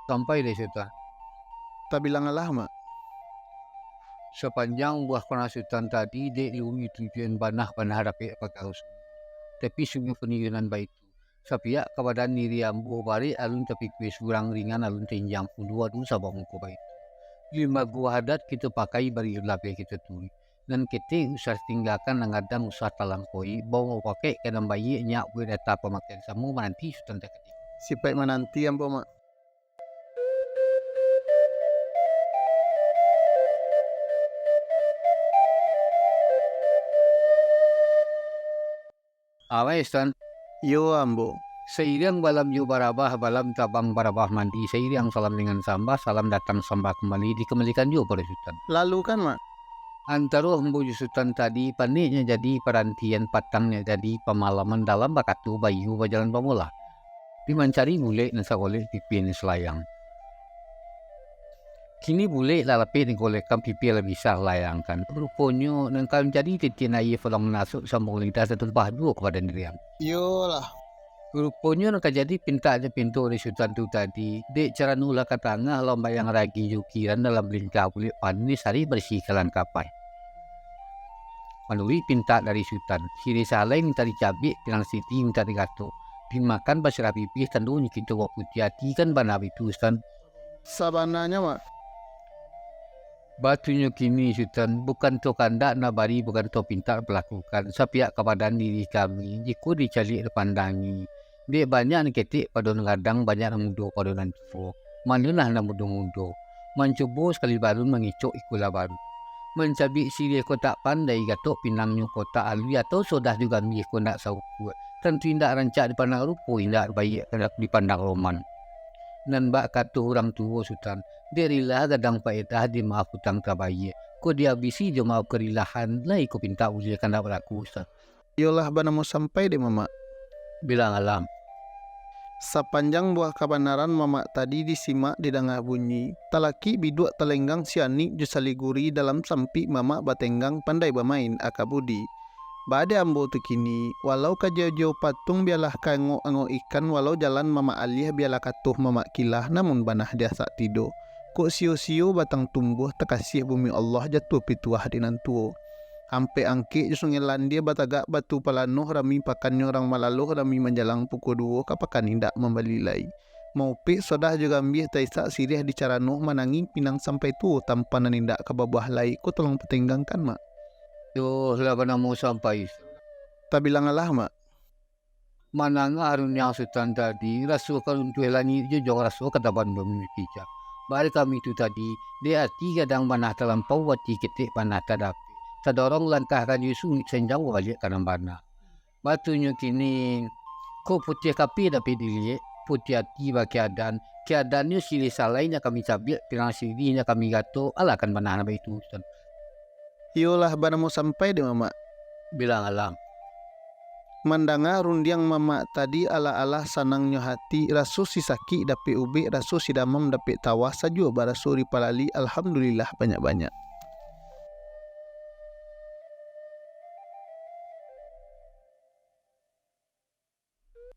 Sampai deh Sultan. Tak bilang alah mak. Sepanjang buah kona Sultan tadi dek lumi tujuan banah dapat pakai semua. Tapi sungguh peniyunan baik itu. Sapiak kepada niri ambo balik alun tapi kue surang ringan alun tenjang puluh adu sabang muko baik. 5 gua adat kita pakai bari lape kita tuli. Dan kita usah tinggalkan nangadang usah talampoi bawa pakai kadang bayi nyak gue data pemakaian samu nanti Sultan tak ketik. Sipai menanti ambo mak. Awai Sultan. Yo ambo. Seiring balam yu barabah, balam tabang barabah mandi. Seiring salam dengan sambah, salam datang sambah kembali. Dikembalikan juga pada Sultan. Lalu kan mak. Antara Embu Sultan tadi, paniknya jadi perantian, patangnya jadi pemalaman dalam bakatu bayu berjalan pemula. Dimancari bule dan sekoleh pipi selayang. Kini bule lalapi ni golekkan pipi lebih bisa layangkan. Rupanya nangkal jadi titinai pulang nasuk sambung lintas satu bahdu kepada diriam. Yo lah. Rupanya nak jadi pinta aja pintu di Sultan tu tadi. Dek cara nula ke tengah lomba yang ragi jukiran dalam lingkar kulit panis hari bersih kalan kapai. Manuli pinta dari Sultan. Siri salai minta dicabik, pinang siti minta digatuk. Dimakan basirah pipih tentunya kita waktu hati kan bana itu Sultan. Sabananya mak. Batunya kini Sultan bukan to kandak nabari bukan to pintar melakukan. Sapiak kepada diri kami. Jika dicari pandangi. Dia banyak ni ketik pada kadang banyak mudo pada nanti. Manalah nak mudo-mudo. Mencoba sekali baru mengicuk ikulah baru. Mencabik siri ko tak pandai gatok pinangnya ko tak alwi atau sudah juga mi ko nak sauku. Tentu indak rancak dipandang rupo indak baik kena dipandang roman. Nan bak katu orang tua Sultan. Dia rela kadang faedah di maaf hutang tabaye. Ko dia bisi je maaf kerilahan lai ko pinta uji kena berlaku Ustaz. Yolah bana mau sampai deh mama. Bilang alam. Sepanjang buah kebenaran mama tadi disimak didengar bunyi. Talaki biduk telenggang siani jusaliguri dalam sampi mama batenggang pandai bermain akabudi. Bade ambo tu kini, walau kajau-jauh patung biarlah kango-ango ikan, walau jalan mama alih biarlah katuh mama kilah, namun banah dia sak tidur. Kok sio-sio batang tumbuh terkasih bumi Allah jatuh pituah dinan tuo. Ampe angke sungai landia batagak batu palanuh rami pakannya orang malaluh rami menjalang pukul 2 kapakan indak membalilai. Mau pe sodah juga ambih taisak sirih di caranuh manangi pinang sampai tu tanpa nanindak kebabuah lai ko tolong petenggangkan mak. Yo lah bana mau sampai. Tak bilang alah mak. Mananga arun yang Sultan tadi rasu kalau untuk elani je jong rasu kata ban memiliki jak. Bari kami itu tadi dia hati kadang manah terlampau wati ketik panah tadapi. Terdorong langkah kan Yusuf senjang balik kanan bana. Batunya kini ko putih kapi dapat dilihat putih hati bagi keadaannya silih salainya kami cabik pirang sirinya kami gato ala kan bana nabi itu Ustaz. Yolah bana mau sampai deh mama. Bilang alam. Mendengar rundiang mama tadi ala-ala sanangnya hati rasu si saki dapat ube rasu si damam dapat tawa saja barasu ripalali alhamdulillah banyak-banyak.